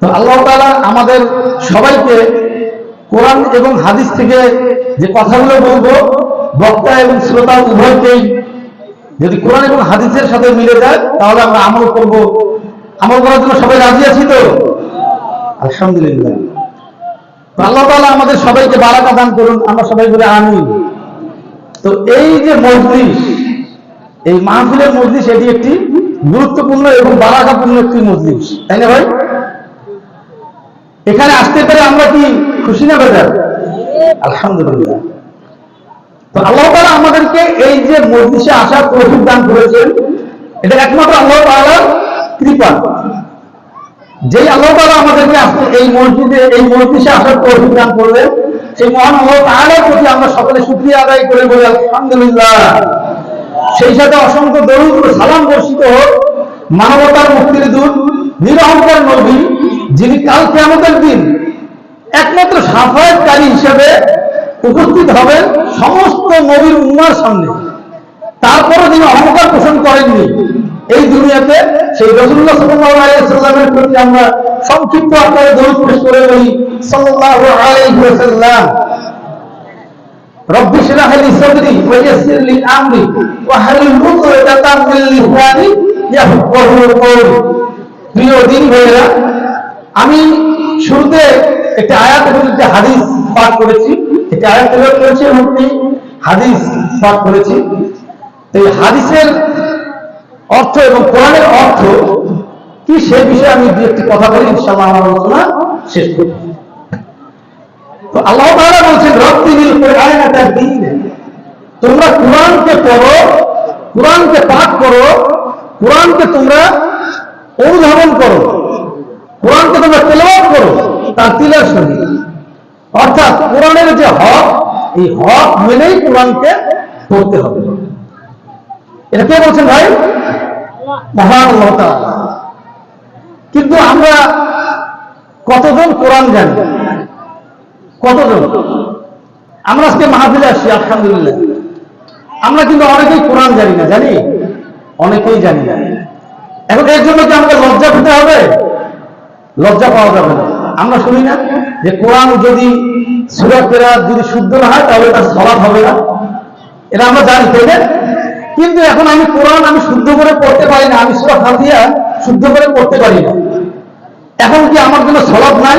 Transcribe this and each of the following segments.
তো আল্লাহ তাআলা আমাদের সবাইকে কোরআন এবং হাদিস থেকে যে কথাগুলো বলবো, বক্তা এবং শ্রোতা উভয়কেই যদি কোরআন এবং হাদিসের সাথে মিলে যায় তাহলে আমরা আমল করব। আমল করার জন্য সবাই রাজি আছি তো? আলহামদুলিল্লাহ। তো আল্লাহ তাআলা আমাদের সবাইকে বারাকা দান করুন, আমরা সবাই বলে আমিন। তো এই যে মজলিস, এই মাহফিলের মজলিস, এটি একটি গুরুত্বপূর্ণ এবং বারাকাপূর্ণ একটি মজলিস, তাই না ভাই? এখানে আসতে পেরে আমরা কি খুশি না বেজার? আলহামদুলিল্লাহ। তো আল্লাহ তাআলা আমাদেরকে এই যে মজলিসে আসার তৌফিক দান করেছেন, এটা একমাত্র আল্লাহ তাআলার কৃপা। যেই আল্লাহ তাআলা আমাদেরকে এই মসজিদে, এই মজলিসে আসার তৌফিক দান করলেন, সেই মহান আল্লাহ তাআলার প্রতি আমরা সকলে শুকরিয়া আদায় করে বলি আলহামদুলিল্লাহ। সেই সাথে অসংখ্য দরুদ ও সালাম বর্ষিত হোক মানবতার মুক্তির দূত, নিরহংকার নবী, যিনি কাল কিয়ামতের দিন একমাত্র শাফায়াতকারী হিসেবে উপস্থিত হবেন সমস্ত নবীর উম্মার সামনে। তারপরও যিনি অহংকার পোষণ করেননি এই দুনিয়াতে, সেই রাসূলুল্লাহ সাল্লাল্লাহু আলাইহি ওয়াসাল্লামের প্রতি আমরা সংক্ষিপ্ত আকারে দরুদ পেশ করে বলি সাল্লাল্লাহু আলাইহি ওয়াসাল্লাম। রব্বি ইশরাহ লি সাদরি ওয়া ইয়াসসির লি আমরি ওয়া হালিল উকদাতাম মিন লিসানি ইয়াফকাহু কওলি। প্রিয় দিন ভাইরা, আমি শুরুতে একটা আয়াত এবং একটা হাদিস পাঠ করেছি, একটা আয়াত তেলাওয়াত করেছি এবং হাদিস পাঠ করেছি। এই হাদিসের অর্থ এবং কোরআনের অর্থ কি সেই বিষয়ে আমি দু একটি কথা বলি, ইনশাআল্লাহ আমার আলোচনা শেষ করব। তো আল্লাহ তাআলা বলছেন রাত্তিবিল কুরআনা তাদবীরা, তোমরা কোরআনকে পড়ো, কোরআনকে পাঠ করো, কোরআনকে তোমরা অনুধাবন করো, কোরআনকে তোমরা তেলাওয়াত করো তার তিলের সঙ্গে। অর্থাৎ কোরআনের যে হক, এই হক মেনেই কোরআনকে পড়তে হবে। এটা কে বলছেন ভাই? মহান আল্লাহ তাআলা। কিন্তু আমরা কতজন কোরআন জানি? কতজন? আমরা আজকে মাহফিলে আসছি আলহামদুলিল্লাহ, আমরা কিন্তু অনেকেই কোরআন জানি না, জানি? অনেকেই জানি না। এখন এর জন্য কি আমাকে লজ্জা পেতে হবে? লজ্জা পাওয়া যাবে না। আমরা শুনি না যে কোরআন যদি সূরা কেরাত যদি শুদ্ধ না হয় তাহলে তার সালাত হবে না, এটা আমরা জানি, তাই না? কিন্তু এখন আমি কোরআন আমি শুদ্ধ করে পড়তে পারি না, আমি সূরা ফাতিহা শুদ্ধ করে পড়তে পারি না। এখন কি আমার জন্য সালাত নাই?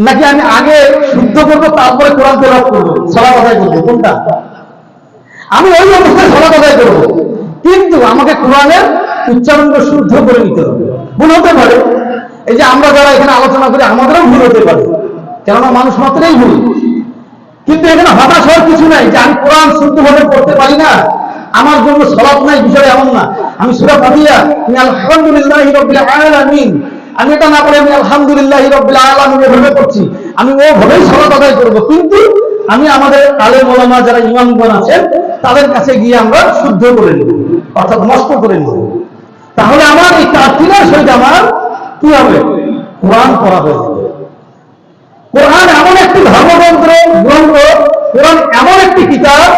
নাকি আমি আগে শুদ্ধ করবো তারপরে কোরআন তেলাওয়াত করবো, সালাত আদায় করবো? কোনটা? আমি ওই অবস্থায় সালাত আদায় করবো, কিন্তু আমাকে কোরআনের উচ্চারণটা শুদ্ধ করে নিতে হবে। ভুল হতে পারে, এই যে আমরা যারা এখানে আলোচনা করি আমাদেরও ভুল হতে পারে, কেননা মানুষ মাত্রই ভুল। কিন্তু এখানে হতাশ হওয়ার কিছু নাই যে আমি কোরআন শুদ্ধভাবে পড়তে পারি না, আমার জন্য সালাত নাই, বিষয় এমন না। আমি সূরা ফাতিহা আমি আলহামদুলিল্লাহি রাব্বিল আলামিন, আমি এটা না পড়ে আমি আলহামদুলিল্লাহি রাব্বিল আলামিন এভাবে পড়ছি, আমি ওভাবেই সালাত আদায় করব। কিন্তু আমি আমাদের আলেম ওলামা যারা ইমামগণ আছেন তাদের কাছে গিয়ে আমরা শুদ্ধ করে নেব, অর্থাৎ মস্ত করে নেব। তাহলে আমার এই তাফসীরের সহিত আমার কি হবে? কোরআন পড়া হয়ে যাবে। কোরআন এমন একটি ধর্মগ্রন্থ, কোরআন এমন একটি কিতাব,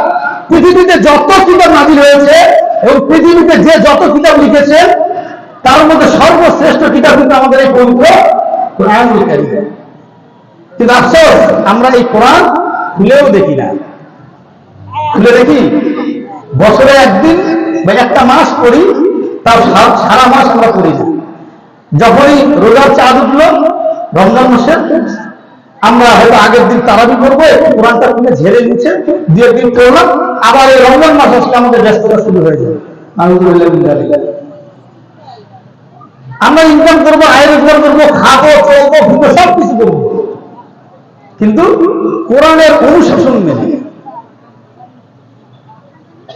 পৃথিবীতে যত কিতাব নাযিল হয়েছে এবং পৃথিবীতে যে যত কিতাব লিখেছেন তার মধ্যে সর্বশ্রেষ্ঠ কিতাব কিন্তু আমাদের এই পবিত্র কোরআনুল কারীম। কিন্তু আফসোস আমরা এই কোরআন খুলেও দেখি না। খুলে দেখি বছরে একদিন বা একটা মাস পড়ি, তার সারা মাস আমরা পড়ি না। যখনই রোজার চাঁদ উঠলো রমজান মাসের, আমরা হয়তো আগের দিন তারাবি করবো, কোরআনটা খুলে ঝেড়ে নিচ্ছে, দু একদিন করলাম, আবার এই রমজান মাস আসলে আমাদের ব্যস্ততা শুরু হয়ে যাবে। আমরা ইনকাম করবো, আয় রোজগার করবো, খাবো, চলবো, ঘুরবো, সব কিছু করবো, কিন্তু কোরআনের অনুশাসন মেনে।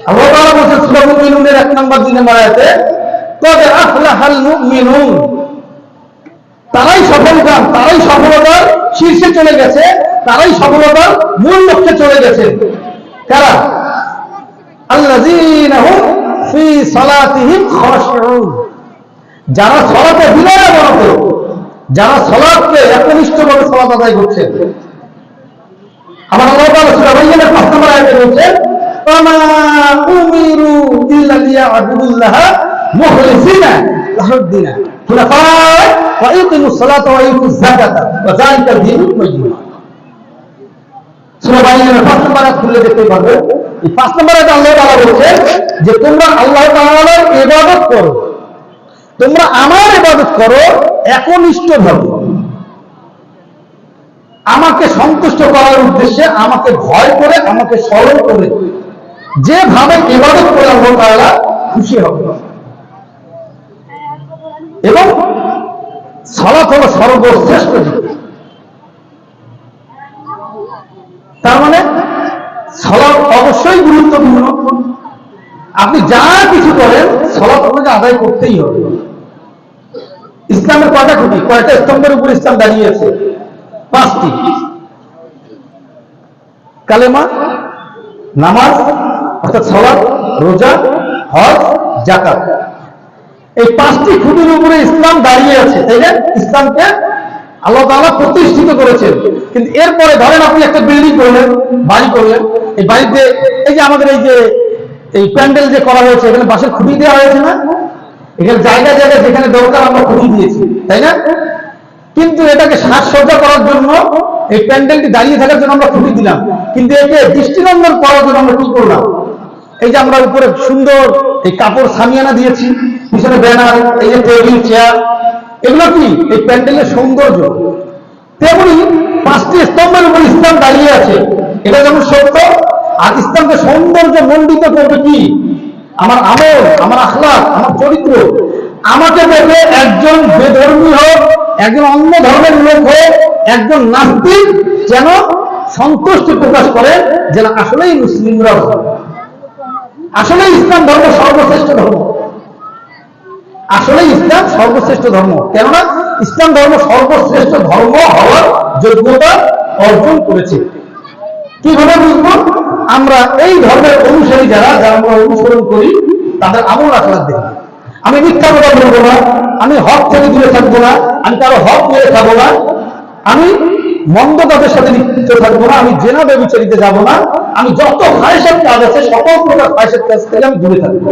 আল্লাহ তাআলা বলেছেন সূরা মুমিনুনের 1 নম্বর দিনে মারাতে, কদ আফলাহাল মুমিনুন, তারাই সফলকাম, তারাই সফলতার শীর্ষে চলে গেছে, তারাই সফলতার মূল লক্ষ্যে চলে গেছে। কারা? আল্লাযীনা হুম ফি সালাতিহিম খাশিউন, যারা সালাতে বিনয়বরত, যারা সালাতকে একনিষ্ঠভাবে সালাত আদায় করছে। আমার আল্লাহ তাআলা সূরা বাইয়িনার 5 নম্বর আয়াতে বলেছেন ওয়ামা উমিরু ইল্লা লিয়া'বুদুল্লাহা মুখলিসিনা লাহুদ-দীন, হুনাফা ওয়া ইকিমুস সালাতা ওয়া ইউতুজ যাকাতা ওয়া যালিকা দীনুল কাইয়্যিম। সূরা বাইনের 5 নম্বর আয়াত খুলে দেখতে পাবেন। এই 5 নম্বর আয়াতে আল্লাহ তাআলা বলেছেন যে তোমরা আল্লাহ তাআলার ইবাদত করো, তোমরা আমার ইবাদত করো একনিষ্ঠভাবে, আমাকে সন্তুষ্ট করার উদ্দেশ্যে, আমাকে ভয় করে, আমাকে স্মরণ করে, যেভাবে ইবাদত করে আল্লাহ তাআলা খুশি হবে। এবং সালাত হলো সর্বশ্রেষ্ঠ জিনিস। তার মানে সালাত অবশ্যই গুরুত্বপূর্ণ। আপনি যা কিছু করেন সালাত আপনাকে আদায় করতেই হবে। ইসলামের কয়টা খুঁটি, কয়টা স্তম্ভের উপর ইসলাম দাঁড়িয়েছে? 5টি। কালেমা, নামাজ অর্থাৎ সালাত, রোজা, হজ, যাকাত, এই 5টি খুঁটির উপরে ইসলাম দাঁড়িয়ে আছে, তাই না? ইসলামকে আল্লাহ তাআলা প্রতিষ্ঠিত করেছেন। কিন্তু এরপরে ধরেন আপনি একটা বিল্ডিং করলেন, বাড়ি করলেন, এই বাড়িতে এই যে আমাদের এই প্যান্ডেল যে করা হয়েছে, এখানে বাঁশের খুঁটি দেওয়া হয়েছে না? এখানে জায়গায় জায়গায় যেখানে দরকার আমরা খুঁটি দিয়েছি, তাই না? কিন্তু এটাকে সাজসজ্জা করার জন্য, এই প্যান্ডেলটি দাঁড়িয়ে থাকার জন্য আমরা খুঁটি দিলাম, কিন্তু একে দৃষ্টিনন্দন করার জন্য আমরা কি করলাম? এই যে আমরা উপরে সুন্দর এই কাপড় সামিয়ানা দিয়েছি, পিছনে ব্যানার, এই যে টেবিল চেয়ার, এগুলো কি এই প্যান্ডেলের সৌন্দর্য। তেমনি 5টি স্তম্ভের উপর ইসলাম দাঁড়িয়ে আছে, এটা যেমন সত্য। আর ইসলামকে সৌন্দর্য মণ্ডিত করবে কি? আমার আমল, আমার আখলাক, আমার চরিত্র। আমাকে দেখে একজন বেধর্মী হোক, একজন অন্য ধর্মের লোক হোক, একজন নাস্তিক যেন সন্তুষ্টি প্রকাশ করে যেন আসলেই মুসলিমরা, আসলে ইসলাম ধর্ম সর্বশ্রেষ্ঠ ধর্ম। আসলে ইসলাম সর্বশ্রেষ্ঠ ধর্ম, কেননা ইসলাম ধর্ম সর্বশ্রেষ্ঠ ধর্ম হওয়ার যোগ্যতা অর্জন করেছে। কিভাবে বুঝবো? আমরা এই ধর্মের অনুসারী যারা আমরা অনুসরণ করি তাদের আমল আখলাক দেখি। আমি মিথ্যা কথা বলবো না, আমি হক থেকে দূরে থাকবো না, আমি কারো হক মেরে খাবো না, আমি মন্দ কাজের সাথে লিপ্ত থাকবো না, আমি জেনা ব্যভিচারিতে যাব না, আমি যত ফাহিশাত কাজ আছে সকল প্রকার ফাহিশাত কাজ থেকে আমি দূরে থাকবো।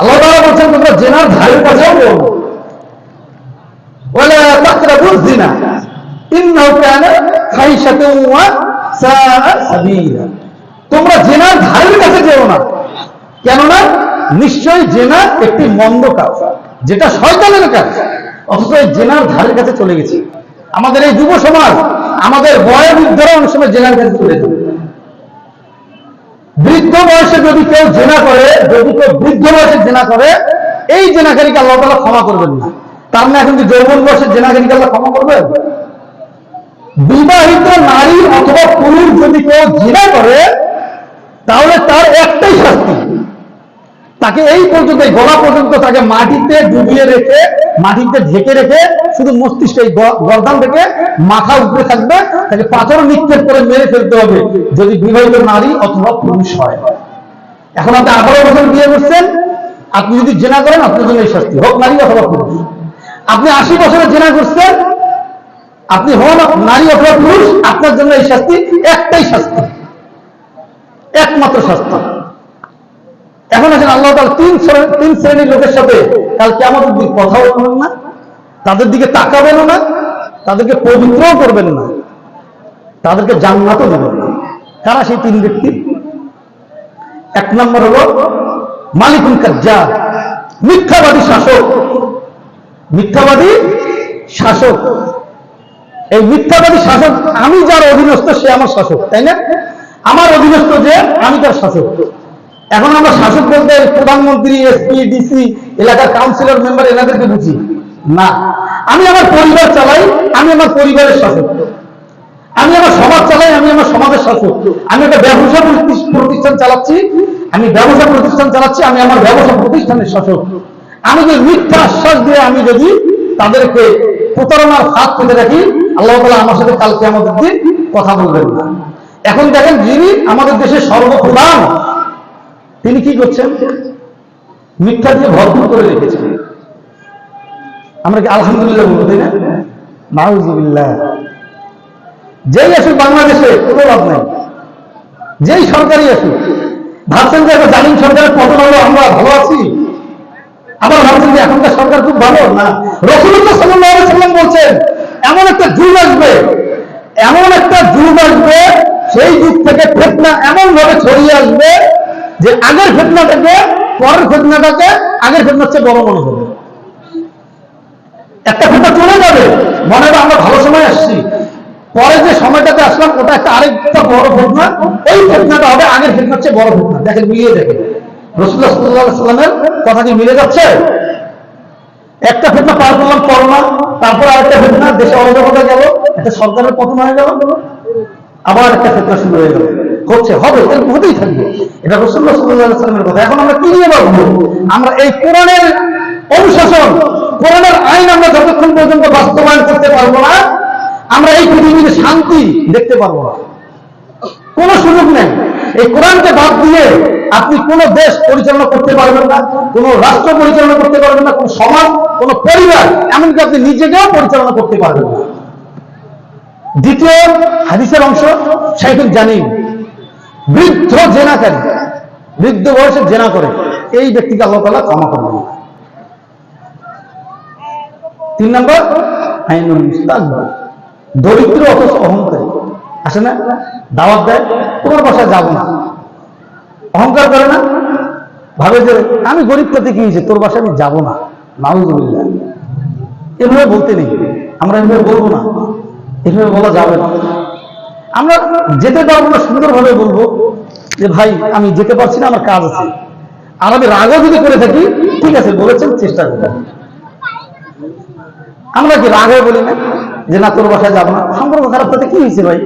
আল্লাহ তাআলা বলেছেন তোমরা জেনার ধারের কাছেও যেও না। ওয়ালা তাকরাবুজ জিনা ইন্নাহু কানা ফাহিশাতান ওয়া সাআ সাবিলা। তোমরা জেনার ধারের কাছে যেও না, কেননা নিশ্চয়ই জেনা একটি মন্দ কাজ, যেটা শয়তানের কাজ। অথচ এই জেনার ধারের কাছে চলে গেছি। আমাদের এই যুব সমাজ, আমাদের বয়োবৃদ্ধরা অনেক সময় জেনার কাছে চলে যায়। বৃদ্ধ বয়সে যদি কেউ জেনা করে, যদি কেউ বৃদ্ধ বয়সে জেনা করে, এই জেনাকারীকে আল্লাহ তাআলা ক্ষমা করবেন না। তার না এখন কি যৌবন বয়সে জেনাকারীকে আল্লাহ ক্ষমা করবেন? বিবাহিত নারী অথবা পুরুষ যদি কেউ জেনা করে, তাহলে তার একটাই শাস্তি, তাকে এই পর্যন্ত, গলা পর্যন্ত তাকে মাটিতে ডুবিয়ে রেখে, মাটিতে ঢেকে রেখে, শুধু মস্তিষ্ক এই গর্দান থেকে মাথা উপরে থাকবে, তাকে পাথর নিক্ষেপ করে মেরে ফেলতে হবে যদি বিবাহিত নারী অথবা পুরুষ হয়। এখন আপনি 18 বছর বিয়ে করছেন, আপনি যদি জেনা করেন আপনার জন্য এই শাস্তি, হোক নারী অথবা পুরুষ। আপনি 80 বছরে জেনা করছেন, আপনি হন নারী অথবা পুরুষ, আপনার জন্য এই শাস্তি, একটাই শাস্তি, একমাত্র শাস্তি। এখন আছেন আল্লাহ তাআলা 3 শ্রেণীর লোকের সাথে কাল কিয়ামতের দিন কথা বলবেন না, তাদের দিকে তাকাবেন না, তাদেরকে পবিত্রও করবেন না, তাদেরকে জান্নাতও দেবেন না। কারা সেই 3 ব্যক্তি? 1 নম্বর হলো মালিকুল কাজ্জাব, মিথ্যাবাদী শাসক। মিথ্যাবাদী শাসক, এই মিথ্যাবাদী শাসক, আমি যার অধীনস্থ সে আমার শাসক, তাই না? আমার অধীনস্থ যে, আমি তার শাসক। এখন আমরা শাসক বলতে প্রধানমন্ত্রী, এসপি, ডিসি, এলাকার কাউন্সিলর, মেম্বার এনাদেরকে বুঝি না। আমি আমার পরিবার চালাই, আমি আমার পরিবারের শাসক। আমি আমার সমাজ চালাই, আমি আমার সমাজের শাসক। আমি একটা ব্যবসা প্রতিষ্ঠান চালাচ্ছি, আমি ব্যবসা প্রতিষ্ঠান চালাচ্ছি, আমি আমার ব্যবসা প্রতিষ্ঠানের শাসক। আমি যে মিথ্যা আশ্বাস দিয়ে আমি যদি তাদেরকে প্রতারণার ফাঁদ পেতে রাখি, আল্লাহ তাআলা আমার সাথে কাল কিয়ামতের দিন কথা বলবেন না। এখন দেখেন, যিনি আমাদের দেশের সর্বপ্রধান, তিনি কি করছেন? মিথ্যা দিয়ে ভরপুর করে রেখেছেন। আমরা কি আলহামদুলিল্লাহ বলবো, তাই না? নাউযুবিল্লাহ। যেই আসুক বাংলাদেশে কোনো লাভ নাই, যেই সরকারই আসুক, ভাবছেন যে জালিম সরকারের পতন হলো আমরা ভালো আছি? আবার ভাবছেন যে এখনকার সরকার খুব ভালো না। রাসূলুল্লাহ সাল্লাল্লাহু আলাইহি ওয়াসাল্লাম বলছেন এমন একটা যুগ আসবে, এমন একটা যুগ আসবে, সেই যুগ থেকে ফিতনা এমন ভাবে ছড়িয়ে আসবে যে আগের ফিতনাটাকে পরের ফিতনাটাকে আগের ফিতনার চেয়ে বড় মনে হবে। একটা ফিতনা চলে যাবে, মনে হবে আমরা ভালো সময় আসছি, পরে যে সময়টাতে আসলাম ওটা একটা আরেকটা বড় ফিতনা, ওই ফিতনাটা হবে আগের ফিতনার চেয়ে বড় ফিতনা। দেখেন, মিলিয়ে দেখেন রাসূলুল্লাহ সাল্লাল্লাহু আলাইহি ওয়াসাল্লামের কথা কি মিলে যাচ্ছে? একটা ফিতনা পার করলাম করোনা, তারপর আরেকটা ফিতনা, দেশে অরাজকতা গেল, একটা সরকারের পতন হয়ে গেল, আবার একটা ফিতনা শুরু হয়ে গেল, হচ্ছে, হবে, এরকম হতেই থাকবে। এটা রাসূলুল্লাহ সাল্লাল্লাহু আলাইহি ওয়াসাল্লামের কথা। এখন আমরা কি নিয়ে ভাববো? আমরা এই কোরআনের অনুশাসন, কোরআনের আইন আমরা যতক্ষণ পর্যন্ত বাস্তবায়ন করতে পারবো না, আমরা এই পৃথিবীতে শান্তি দেখতে পারবো না, কোনো সুযোগ নেই। এই কোরআনকে বাদ দিয়ে আপনি কোন দেশ পরিচালনা করতে পারবেন না, কোন রাষ্ট্র পরিচালনা করতে পারবেন না, কোন সমাজ, কোন পরিবার, এমনকি আপনি নিজেকেও পরিচালনা করতে পারবেন না। দ্বিতীয় হাদিসের অংশ, শাইখুল জানিন, বৃদ্ধ জেনাকারী, বৃদ্ধ বয়সে জেনা করে, এই ব্যক্তিকে আল্লাহ তাআলা ক্ষমা করবেন না। 3 নম্বর, আইনুল মুস্তাকবার, দরিদ্র অথচ অহংকারী, আসে না, দাওয়াত দেয়, তোমার বাসায় যাব না, অহংকার করে না, ভাবে যে আমি গরিব তাতে কি হয়েছে, তোর বাসায় আমি যাবো না, নাউযুবিল্লাহ। এভাবে বলতে নেই, আমরা এভাবে বলবো না, এভাবে বলা যাবে না। আমরা যেতে পারবো না, সুন্দরভাবে বলবো যে ভাই আমি যেতে পারছি না, আমার কাজ আছে। আর আমি রাগও যদি করে থাকি, ঠিক আছে বলেছেন, চেষ্টা করবো। আমরা কি রাগে বলি না যে না তোর বাসায় যাবো না, সম্পর্ক খারাপ, তাতে কি হয়েছে ভাই,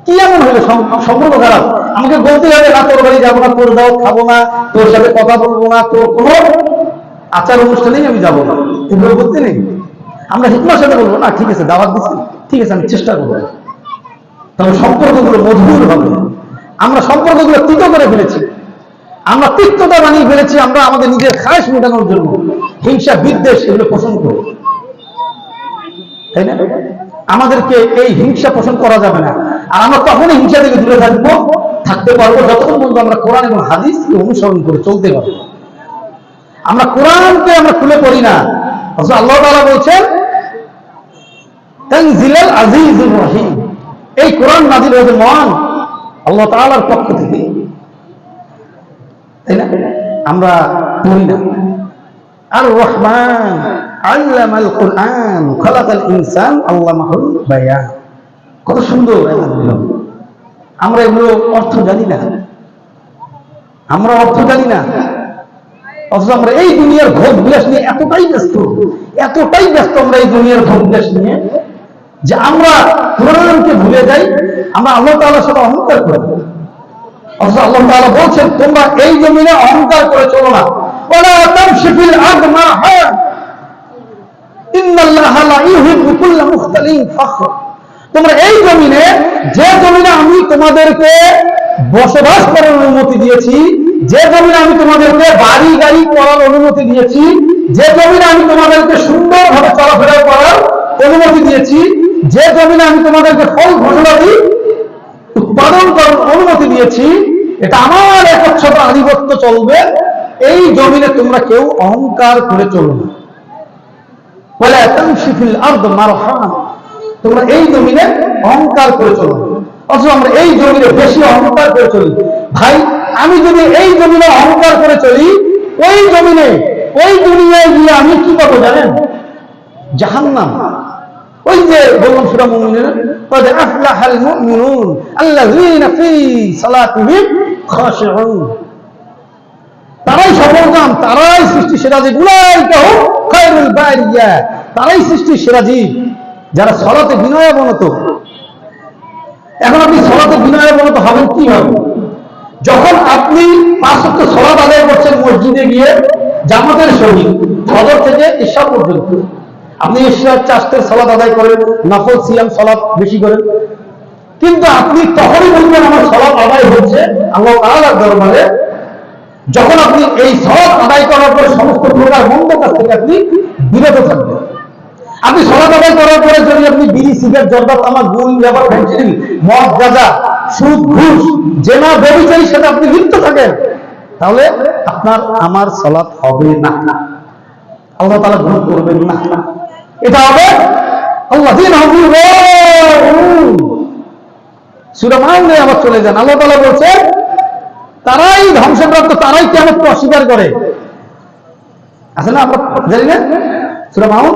কি এমন হলো সম্পর্ক খারাপ? আমাকে বলতে হবে না তোর বাড়ি যাবো না, তোর দাওয়াত খাবো না, তোর সাথে কথা বলবো না, তোর কোনো আচার অনুষ্ঠানেই আমি যাবো না, এগুলো বলতে নেই। আমরা হিকমার সাথে বলবো না, ঠিক আছে দাওয়াত দিচ্ছি, ঠিক আছে আমি চেষ্টা করবো, তবে সম্পর্কগুলো মধুর হবে। আমরা সম্পর্কগুলো তিক্ত করে ফেলেছি, আমরা তিক্ততা বানিয়ে ফেলেছি, আমরা আমাদের নিজের খায়েশ মেটানোর জন্য হিংসা বিদ্বেষ এগুলো পোষণ করি, তাই না? আমাদেরকে এই হিংসা পোষণ করা যাবে না। আর আমরা তখনই হিংসা থেকে দূরে থাকতে পারবো যতক্ষণ পর্যন্ত আমরা কোরআন এবং হাদিসকে অনুসরণ করে চলতে পারবো। আমরা কোরআনকে আমরা খুলে পড়ি না, অথচ আল্লাহ তাআলা বলছেন তানজিলাল আজিজুর রহিম, এই কোরআন নাযিল হয়েছে মহান আল্লাহ তাআলার পক্ষ থেকে, তাই না? আমরা পড়ি না। আর রহমান আল্লামাল কুরআন খালাকাল ইনসান আল্লামাহুল বায়ান, কত সুন্দর। আমরা এগুলো অর্থ জানি না, আমরা অর্থ জানি না, অথচ আমরা এই দুনিয়ার ভোগ বিলাস নিয়ে এতটাই ব্যস্ত আমরা এই দুনিয়ার ভোগ বিলাস নিয়ে, যে আমরা কোরআনকে ভুলে যাই, আমরা আল্লাহ তাআলার সাথে অহংকার করি। অথচ আল্লাহ তাআলা বলছেন তোমরা এই জমিনে অহংকার করে চলো না, ওয়ালা তামশি ফিল আরদ মারহা ইন্নাল্লাহা লা ইউহিব্বু কুল্লা মুখতালিন ফখর। তোমরা এই জমিনে, যে জমিনে আমি তোমাদেরকে বসবাস করার অনুমতি দিয়েছি, যে জমিনে আমি তোমাদেরকে বাড়ি গাড়ি করার অনুমতি দিয়েছি, যে জমিনে আমি তোমাদেরকে সুন্দরভাবে চলাফেরা করার অনুমতি দিয়েছি, যে জমিনে আমি তোমাদেরকে ফল ফসলাদি উৎপাদন করার অনুমতি দিয়েছি, এটা আমার একচ্ছত্র আধিপত্য চলবে, এই জমিনে তোমরা কেউ অহংকার করে চলো না। ওয়ালা তামশি ফিল আরদ মারহা, তোমরা এই জমিনে অহংকার করে চলো। অথচ আমরা এই জমিনে বেশি অহংকার করে চলি। ভাই, আমি যদি এই জমিনে অহংকার করে চলি, ওই জমিনে, ওই দুনিয়ায় গিয়ে আমি কি পাবো জানেন? জাহান্নাম। ওই যে বললাম সূরা মুমিনুন, ক্বাদ আফলাহাল মুমিনুন আল্লাযীনা ফী সালাতিহিম খাশিউন, তারাই সফলকাম, তারাই সৃষ্টি সেরা জীব, উলাইকা হুম খায়রুল বারিয়া, তারাই সৃষ্টি সেরা জীব যারা সালাতে বিনয়াবনত। এখন আপনি সালাতে বিনয়াবনত হবেন কি হবে? যখন আপনি 5 ওয়াক্ত সালাত আদায় করছেন মসজিদে গিয়ে জামাতের সহিত, ফজর থেকে ইশা পর্যন্ত, আপনি ইশার 4 সালাত আদায় করেন, নফল সিয়াম সালাত বেশি করেন, কিন্তু আপনি তখনই বলবেন আমার সালাত আদায় হচ্ছে আল্লাহ তাআলার দরবারে যখন আপনি এই সালাত আদায় করার পরে সমস্ত প্রকার মন্দ কাজ থেকে আপনি বিরত থাকবেন। আপনি সালাত আদায় করার পরে যদি আপনি বিড়ি, সিগারেট, জর্দা, তামাক, গুল, লেবার, ফেন্সিডিল, মদ, গাঁজা, সুদ, ঘুষ, জেনা, ব্যভিচারীর সাথে আপনি লিপ্ত থাকেন, তাহলে আপনার আমার সালাত হবে না। আল্লাহ তাআলা গ্রহণ করবেন না। এটা হবে আল্লাযীনা হুম ইউরাউন। সূরা মাউনে আবার চলে যান, আল্লাহ তাআলা বলছেন তারাই ধ্বংসপ্রাপ্ত, তারাই কিয়ামতকে অস্বীকার করে। আছে না, আমরা জানি না সূরা মাউন,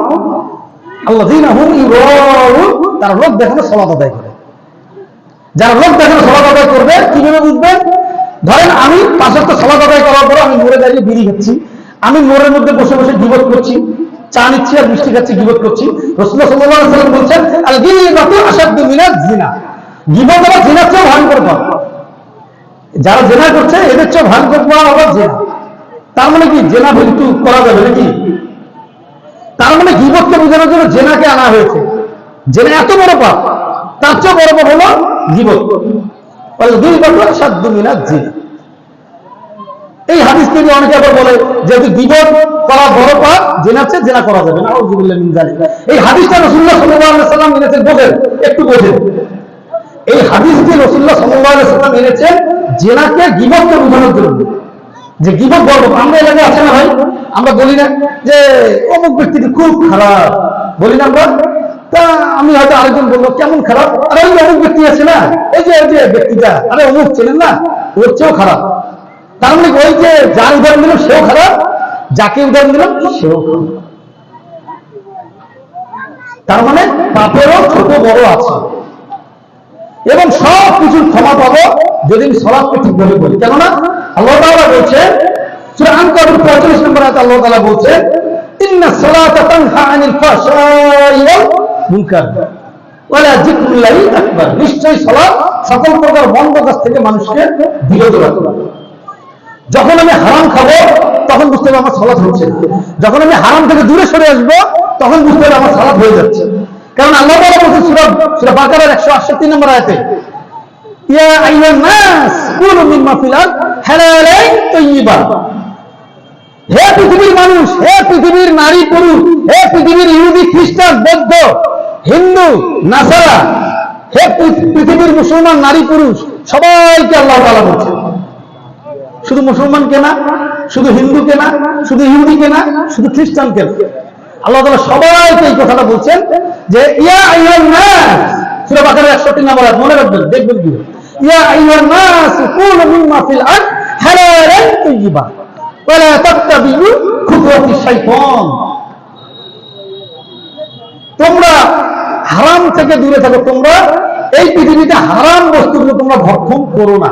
আল্লাযীনা হুম ইউরাউন, তারা লোক দেখানো সালাত আদায় করে। যারা লোক দেখানো সালাত আদায় করবে কিভাবে বুঝবেন? ধরেন আমি 5 ওয়াক্ত সালাত আদায় করার পর আমি মোড়ে দাঁড়িয়ে বিড়ি খাচ্ছি, আমি মোড়ের মধ্যে বসে বসে গীবত করছি, চা নিচ্ছি আর মিষ্টি খাচ্ছি, গীবত করছি। রাসূলুল্লাহ সাল্লাল্লাহু আলাইহি ওয়াসাল্লাম বলছেন আল গীবাতু আশাদ্দু মিনাজ জিনা, গীবত হলো জিনার চেয়ে ভয়ঙ্কর পাপ। যারা জেনা করছে এদের চেয়ে ভয়ঙ্কর পাপ হলো জেনা। তার মানে কি জেনা কিন্তু করা যাবে নাকি? তার মানে গীবতকে বোঝানোর জন্য জেনাকে আনা হয়েছে। জেনা এত বড় পাপ, তার চেয়ে বড় পাপ হলো গীবত। আল গীবাতু আশাদ্দু মিনাজ জিনা। এই হাদিস থেকে অনেকে আবার বলে যে গীবত করা বড় পাপ, জেনার চেয়ে জেনা করা যাবে না। আউযুবিল্লাহি মিন যালিক। এই হাদিসটা রাসূলুল্লাহ সাল্লাল্লাহু আলাইহি ওয়াসাল্লাম এনেছেন, বোঝেন একটু বোঝেন। এই হাদিসটি রাসূলুল্লাহ সাল্লাল্লাহু আলাইহি ওয়াসাল্লাম এনেছেন জেনাকে গীবতকে বোঝানোর জন্য, যে গীবত বড়। আমরা এলাকায় আছে না ভাই, আমরা বলি না যে অমুক ব্যক্তিটি খুব খারাপ, বলি না আমরা? তা আমি হয়তো আরেকজন বলবো কেমন খারাপ, আরে ওই অমুক ব্যক্তি আছে না, ওই যে ব্যক্তিটা, আরে অমুক ছিলেন না, ওর চেয়েও খারাপ। তার মানে ওই যে যার উদাহরণ দিলাম সেও খারাপ, যাকে উদাহরণ দিলাম সেও খারাপ। তার মানে পাপেরও ছোট বড় আছে, এবং সব কিছুর ক্ষমা পাবো যদি আমি সালাতকে ঠিকভাবে করি। কেননা আল্লাহ তাআলা বলছেন সূরা আনকাবুত 45 নম্বর আয়াতে আল্লাহ তাআলা বলছেন ইন্নাস সালাতা তানহা আনিল ফাহশাই ওয়াল মুনকার ওয়া লা যিকরুল্লাহি আকবার। নিশ্চয়ই সালাত সকল প্রকার মন্দ কাজ থেকে মানুষকে বিরত রাখে। যখন আমি হারাম খাবো তখন বুঝতে হবে আমার সালাত হচ্ছে না, যখন আমি হারাম থেকে দূরে সরে আসবো তখন বুঝতে হবে আমার সালাত হয়ে যাচ্ছে। কারণ আল্লাহ তাআলা বলেছেন সূরা বাকারার 168 নম্বর আয়াতে ইয়া আইয়ুহান নাস কুলু মিম্মা ফিল আরদ হালালান তাইয়্যিবা। হে পৃথিবীর মানুষ, হে পৃথিবীর নারী পুরুষ, হে পৃথিবীর ইহুদি খ্রিস্টান বৌদ্ধ হিন্দু নাসারা, হে পৃথিবীর মুসলমান নারী পুরুষ, সবাইকে আল্লাহ তাআলা বলছেন। শুধু মুসলমান কেনা, শুধু হিন্দু কেনা, শুধু ইহুদি কেনা, শুধু খ্রিস্টান কেনা, আল্লাহ তাআলা সবাইকে এই কথাটা বলছেন যে ইয়া আইয়ুহান নাস। সূরা বাকারা 61 নম্বর আয়াত মনে রাখবেন, দেখবেন কি ইয়া আইয়ুহান নাস কুলু মিম্মা ফিল আরদ হালালান তাইয়্যিবা ওয়া লা তাত্তাবিউ খুতুওয়াতিশ শাইতান। তোমরা হারাম থেকে দূরে থাকো, তোমরা এই পৃথিবীতে হারাম বস্তুগুলো তোমরা ভক্ষণ করো না।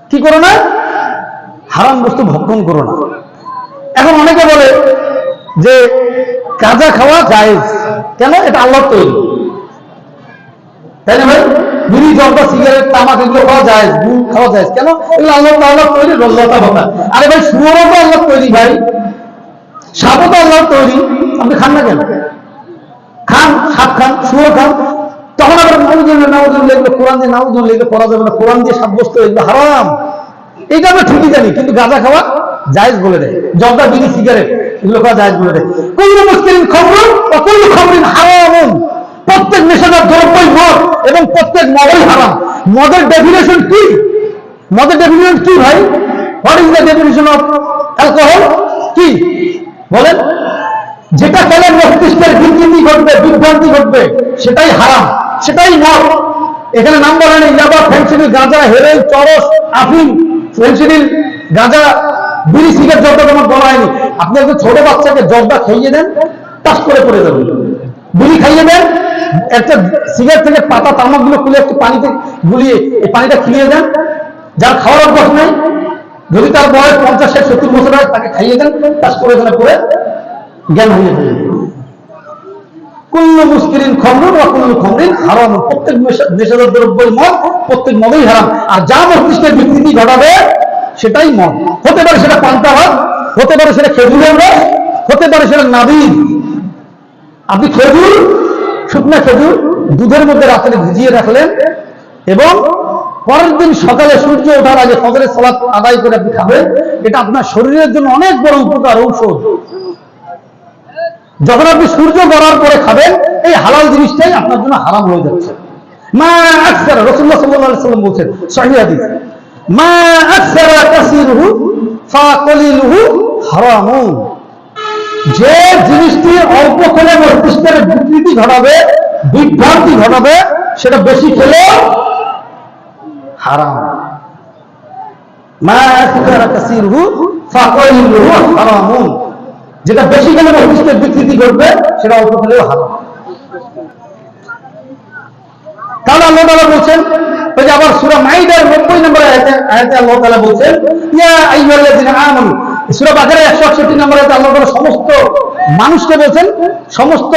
কি করো না? হারাম বস্তু ভক্ষণ করো না। এখন অনেকে বলে যে গাঁজা খাওয়া জায়েজ, কেন? এটা আল্লাহর তৈরি, তাই না ভাই? বিড়ি জর্দা সিগারেট তামাক এগুলো খাওয়া জায়েজ, গুড় খাওয়া জায়েজ, কেন? এগুলো আল্লাহর তৈরি, রল্লতা ভাতা। আরে ভাই শুয়োরও তো আল্লাহর তৈরি ভাই, সাপও তো আল্লাহর তৈরি, আপনি খান না কেন? খান, সাপ খান, শুয়োর খান। তখন আবার নাউজুবিল্লাহ এগুলো কোরআন দিয়ে নাউজুবিল্লাহ এগুলো করা যাবে না, কোরআন দিয়ে সাব্যস্ত এগুলো হারাম, এইটা আমরা ঠিকই জানি, কিন্তু গাঁজা খাওয়া জায়েজ বলে দেয়, জর্দা বিড়ি সিগারেট এগুলো খাওয়া জায়েজ বলে দেয়। কুল্লু মুসকিরিন খামরুন ওয়া কুল্লু খামরিন হারামুন। প্রত্যেক নেশাদার দ্রব্যই মদ এবং প্রত্যেক মদই হারাম। মদের ডেফিনেশন কি? মদের ডেফিনেশন কি ভাই? What is the definition of alcohol? কি বলেন? যেটা খেলে মস্তিষ্কের বিকৃতি ঘটবে, বিভ্রান্তি ঘটবে, সেটাই হারাম, সেটাই মদ। এখানে নাম বলেন ইয়াবা, ফেনসিডিল, গাঁজা, হেরোইন, চরস, আফিম, ফেনসিডিল, গাঁজা, বিড়ি সিগারেট জর্দা তোমার বলা হয়নি। আপনি একজন ছোট বাচ্চাকে জর্দা খাইয়ে দেন, টাস করে পড়ে যাবে। বিড়ি খাইয়ে দেন, একটা সিগারেট থেকে পাতা তামাক গুলো খুলে একটু পানিতে গুলিয়ে এই পানিটা খেয়ে দেন, যার খাওয়ার অভ্যাস নেই, যদি তার বয়স 50-70 বছর হয় তাকে খাইয়ে দেন, টাস করে এখানে পড়ে জ্ঞান হারিয়ে ফেলে। কুল্লু মুসকিরিন খামরুন ওয়া কুল্লু খামরিন হারাম। প্রত্যেক নেশাদার দ্রব্যই মদ, প্রত্যেক মদই হারাম। আর যা মস্তিষ্কের বিকৃতি ঘটাবে সেটাই মদ। হতে পারে সেটা পান্তা ভাত, হতে পারে সেটা খেজুরের রস, হতে পারে সেটা নাবিদ। আপনি খেজুর, শুকনা খেজুর দুধের মধ্যে রাত্রে ভিজিয়ে রাখলেন এবং পরের দিন সকালে সূর্য ওঠার আগে ফজরের সালাত আদায় করে আপনি খাবেন, এটা আপনার শরীরের জন্য অনেক বড় উপকার, ঔষধ। যখন আপনি সূর্য গড়ার পরে খাবেন, এই হালাল জিনিসটাই আপনার জন্য হারাম হয়ে যাচ্ছে। মা আকসারা, রাসূলুল্লাহ সাল্লাল্লাহু আলাইহি ওয়াসাল্লাম বলেছেন সহিহ হাদিস, মা আকসারা কাসিরুহু ফাকালিলুহু হারামুন। যে জিনিসটি অল্প খেলে মস্তিষ্কের বিকৃতি ঘটাবে, বিভ্রান্তি ঘটাবে, সেটা বেশি খেলে হারাম। মা আসকারা কাসিরহু ফাকাইলুহু হারামুন, যেটা বেশি খেলে মস্তিষ্কের বিকৃতি ঘটবে সেটা অল্প খেলেও হারাম। তাহলে আল্লাহ তাআলা বলছেন, ওই যে আবার সূরা মাইদার 90 নম্বর আয়াতে আল্লাহ তাআলা বলছেন, ইয়া আইয়ুহাল্লাযিনা আমানু। সূরা বাকারা 161 নম্বর আয়াতে আল্লাহ তাআলা সমস্ত মানুষকে বলছেন, সমস্ত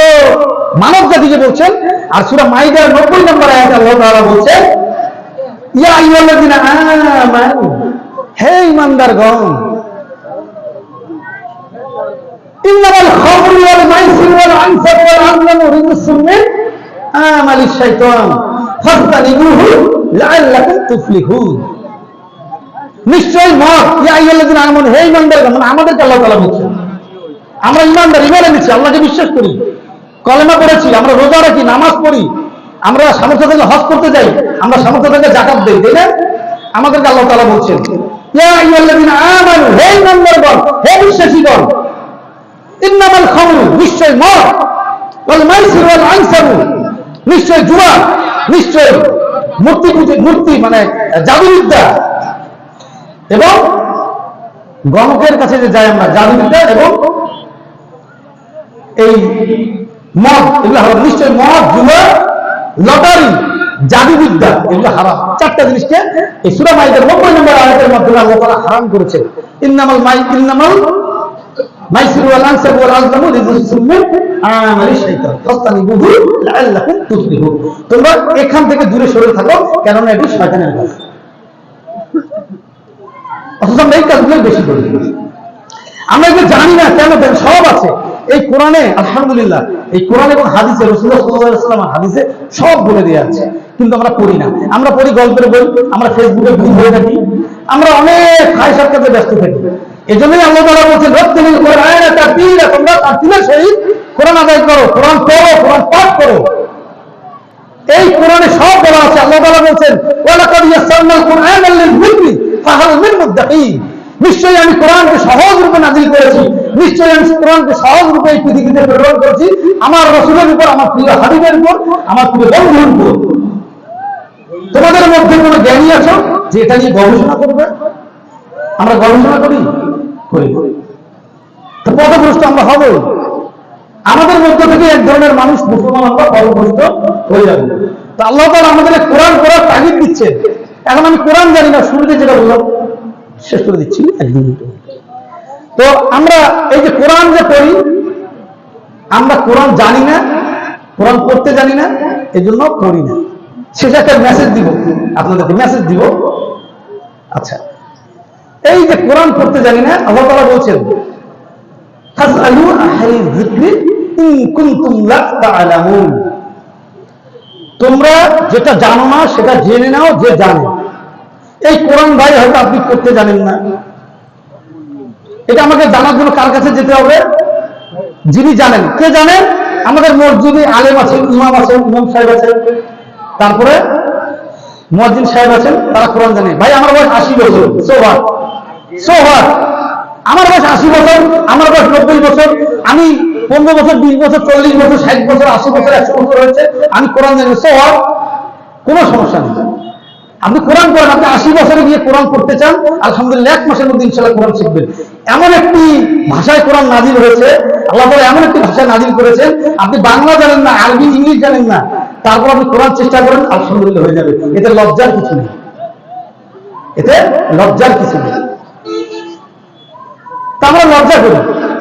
মানব জাতিকে বলছেন। আর সূরা মাইদার 90 নম্বর আয়াতে আল্লাহ তাআলা বলছেন, ইয়া আইয়ুহাল্লাযিনা আমানু, হে ঈমানদারগণ, ইন্নামাল খামরু ওয়াল মাইসিরু ওয়াল আনসাবু ওয়াল আযলামু রিজসুম মিন আমালিশ শাইতান ফাসতানিবুহু লাআল্লাকুম তুফলিহুন। নিশ্চয় মদ, ইয়া আইয়ুহাল্লাযিনা আমানু, হে ঈমানদারগণ, মানে আমাদেরকে আল্লাহ তাআলা বলছেন, আমরা ঈমানদার, ঈমান এনেছি, আল্লাহকে বিশ্বাস করি, কলেমা পড়েছি, আমরা রোজা রাখি, নামাজ পড়ি, আমরা সামর্থ্য থেকে হজ করতে যাই, আমরা সামর্থ্য থেকে যাকাত দেই, তাই না? আমাদেরকে আল্লাহ তাআলা বলছেন, ইয়া আইয়ুহাল্লাযিনা আমানু, হে ঈমানদারগণ, হে বিশ্বাসীগণ, ইন্নামাল খামরু, নিশ্চয় মদ, ওয়াল মাইসিরু ওয়াল আনসাবু, নিশ্চয় জুয়া, নিশ্চয় মূর্তি মানে জাদুবিদ্যা, এবং গণকের কাছে যে যাই আমরা, জাদুবিদ্যা এবং এই মদ, এগুলো হারাম। নিশ্চয় মদ, জুয়া, লটারি, জাদুবিদ্যা, এগুলো হারাম। চারটা জিনিসকে এই সূরা মাইদার 90 নম্বর আয়াতের মাধ্যমে আল্লাহ তাআলা হারাম করেছেন। ইন্নামাল মাইসিরু ওয়াল আনসাবু ওয়াল আযলামু রিজসুম মিন আমালিশ শাইতান ফাসতানিবুহু লাআল্লাকুম তুফলিহুন। তোমরা এখান থেকে দূরে সরে থাকো, কেননা এটি শয়তানের কাজ। অথচ আমরা এই কাজগুলো বেশি করি, আমরা এগুলো জানি না কেন, সব আছে এই কোরআনে। আলহামদুলিল্লাহ, এই কোরআন এবং হাদিসে, রাসূলুল্লাহ সাল্লাল্লাহু আলাইহি ওয়াসাল্লাম হাদিসে সব বলে দেওয়া আছে, কিন্তু আমরা পড়ি না। আমরা পড়ি গল্পের বই, আমরা ফেসবুকে গ্রুপ হয়ে থাকি, আমরা অনেক খায়সার কাজে ব্যস্ত থাকি। এজন্যই আল্লাহ তাআলা বলছেন, রাত্তিলিল কুরআনা তারতিলা, তোমরা তারতিলের সহিত কোরআন আদায় করো, কোরআন পড়ো, কোরআন পাঠ করো। এই কোরআনে সব বলা আছে। আল্লাহ তাআলা বলছেন, ওয়ালাকাদ ইয়াসসারনাল কুরআনা লিয-যিকরি ফাহাল মিন মুদ্দাকির, নিশ্চয়ই আমি কোরআনকে সহজ রূপে নাযিল করেছি, নিশ্চয়ই আমি কোরআনকে সহজ রূপে এই পৃথিবীতে প্রেরণ করেছি আমার রাসূলের উপর, আমার প্রিয় হাবিবের উপর, আমার প্রিয় বন্ধুর উপর। তোমাদের মধ্যে কোনো জ্ঞানী আছো যে এটা নিয়ে গবেষণা করবে? আমরা গবেষণা করি তো পথভ্রষ্ট আমরা হবো। আমাদের মধ্য থেকে এক ধরনের মানুষ মুসলমান আমরা পথভ্রষ্ট হয়ে যাবো। তো আল্লাহ তাআলা আমাদের কোরআন পড়ার তাগিদ দিচ্ছেন। এখন আমি কোরআন জানি না, শুরুতে যেটা বললাম শেষ করে দিচ্ছি একদিন। তো আমরা এই যে কোরআন যে পড়ি, আমরা কোরআন জানি না, কোরআন পড়তে জানি না, এই জন্য পড়ি না। শেষে একটা মেসেজ দিব, আপনাদেরকে মেসেজ দিব। আচ্ছা, এই যে কোরআন পড়তে জানি না, আল্লাহ তাআলা বলছেন, ফাসআলু আহলা যিকরি ইন কুনতুম লা তা'লামুন, তোমরা যেটা জানো না সেটা জেনে নাও যে জানে। এই কোরআন ভাই হয়তো আপনি পড়তে জানেন না, এটা আমাকে জানার জন্য কার কাছে যেতে হবে? যিনি জানেন। কে জানেন? আমাদের মসজিদে আলেম আছেন, ইমাম আছেন, ইমাম সাহেব আছেন, তারপরে মুয়াজ্জিন সাহেব আছেন, তারা কোরআন জানে। ভাই আমার বয়স 80 বছর, সোহার আমার বয়স 80 বছর, আমার বয়স 90 বছর, আমি 15 বছর, 20 বছর, 40 বছর, 60 বছর, 80 বছর, 100 বছর হয়েছে, আমি কোরআন জানি। সোহার, কোনো সমস্যা নেই। আপনি কোরআন পড়েন, আপনি 80 বছরে গিয়ে কোরআন পড়তে চান, আলহামদুলিল্লাহ 1 মাসের মধ্যে ইনশাআল্লাহ কোরআন শিখবেন। এমন একটি ভাষায় কোরআন নাজিল হয়েছে, আল্লাহ তাআলা এমন একটি ভাষায় নাজিল করেছেন, আপনি বাংলা জানেন না, আরবি, ইংলিশ জানেন না, তারপর আপনি কোরআন চেষ্টা করেন, আলহামদুলিল্লাহ হয়ে যাবে। এতে লজ্জার কিছু নেই, এতে লজ্জার কিছু নেই। তা আমরা লজ্জা করি।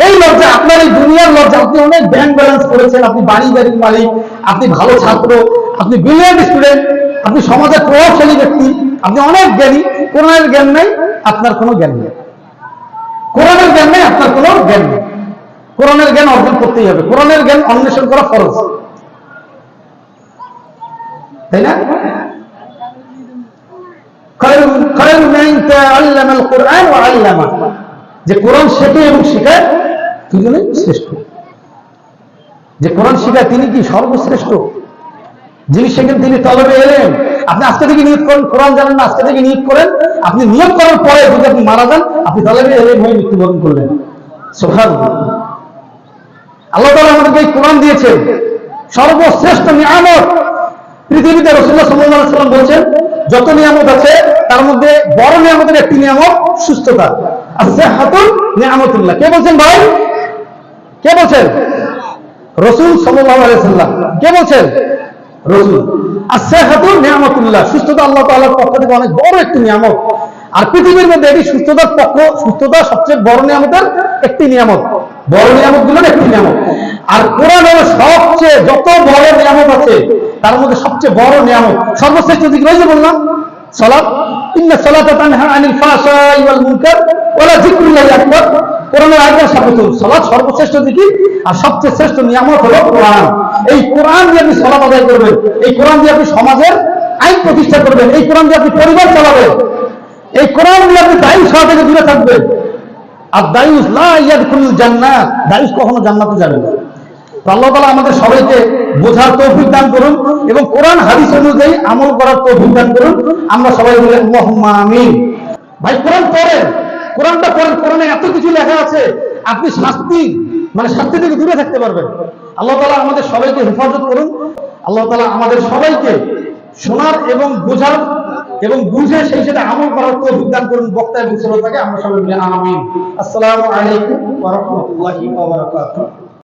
এই লজ্জা, আপনার এই দুনিয়ার লজ্জা, আপনি অনেক ব্যাংক ব্যালেন্স করেছেন, আপনি বাড়ি গাড়ির মালিক, আপনি ভালো ছাত্র, আপনি ব্রিলিয়ান্ট স্টুডেন্ট, আপনি সমাজের প্রভাবশালী ব্যক্তি, আপনি অনেক জ্ঞানী, কোরআনের জ্ঞান নাই, আপনার কোনো জ্ঞান নেই। কোরআনের জ্ঞান নেই, আপনার কোনো জ্ঞান নেই। কোরআনের জ্ঞান অর্জন করতেই হবে, কোরআনের জ্ঞান অন্বেষণ করা ফরজ, তাই না? খায়রুন মান তাআল্লামাল কুরআন ওয়া আল্লামা, যে কোরআন শেখে এবং শেখায়, দুজনেই শ্রেষ্ঠ। যে কোরআন শেখায় তিনি কি সর্বশ্রেষ্ঠ, যিনি শেখেন তিনি তলবে এলেন। আপনি আজকে থেকে নিয়ত করেন, কোরআন জানেন না, আজকে থেকে নিয়ত করেন, আপনি নিয়ত করার পরে যদি আপনি মারা যান, আপনি তলবে এলেন হয়ে মৃত্যুবরণ করলেন। সুবহানাল্লাহ। আল্লাহ তাআলা আমাদেরকে এই কোরআন দিয়েছেন, সর্বশ্রেষ্ঠ নিয়ামত। পৃথিবীতে রাসূলুল্লাহ সাল্লাল্লাহু আলাইহি ওয়াসাল্লাম বলেছেন যত নিয়ামত আছে তার মধ্যে বড় নিয়ামতের একটি নিয়ামত সুস্থতা। as-sihhaতুল নিয়ামতুল্লাহ। কে বলছেন ভাই? কে বলছেন? রাসূল সাল্লাল্লাহু আলাইহি ওয়াসাল্লাম। কে বলছেন? রাসূল। as-sihhaতুল নিয়ামতুল্লাহ, সুস্থতা আল্লাহ তাআলার পক্ষ থেকে অনেক বড় একটি নিয়ামত। আর পৃথিবীর মধ্যে এটি সুস্থতা সবচেয়ে বড় নিয়ামতের একটি নিয়ামত, বড় নিয়ামতগুলোর একটি নিয়ামত। আর কোরআন হলো সবচেয়ে, যত বড় নিয়ামত আছে তার মধ্যে সবচেয়ে বড় নিয়ামত, সর্বশ্রেষ্ঠ জিকির। ওই যে বললাম সালাত, ইন্না সালাতা তানহা আনিল ফাহশাই ওয়াল মুনকার ওয়া যিকরুল্লাহি আকবার। কোরআনের আয়াতের সাথে সালাত সর্বশ্রেষ্ঠ জিকির আর সবচেয়ে শ্রেষ্ঠ নিয়ামত হলো কোরআন। এই কোরআন দিয়ে আপনি সালাত আদায় করবেন, এই কোরআন দিয়ে আপনি সমাজের আইন প্রতিষ্ঠা করবেন, এই কোরআন দিয়ে আপনি পরিবার চালাবেন, এই কোরআন দিয়ে আপনি দায়ুস হওয়া থেকে দূরে থাকবেন। আর দায়ুস লা ইয়াদখুলুল জান্নাত, দায়ুস কখনো জান্নাতে যাবে না। আল্লাহ তাআলা আমাদের সবাইকে বোঝার তৌফিক দান করুন এবং কোরআন হাদিস অনুযায়ী আমল করার তৌফিক দান করুন। আমরা সবাই বলি আল্লাহুম্মা আমিন। ভাই কোরআন পড়েন, কোরআনটা পড়েন, কোরআনে এত কিছু লেখা আছে, আপনি শাস্তি থেকে দূরে থাকতে পারবেন। আল্লাহ তাআলা আমাদের সবাইকে হেফাজত করুন। আল্লাহ তাআলা আমাদের সবাইকে শোনার এবং বোঝার এবং বুঝে সেই সাথে আমল করার তৌফিক দান করুন। বক্তা এবং শ্রোতাকে আমরা সবাই বলি আমিন। আসসালামু আলাইকুম ওয়া রাহমাতুল্লাহি ওয়া বারাকাতুহু।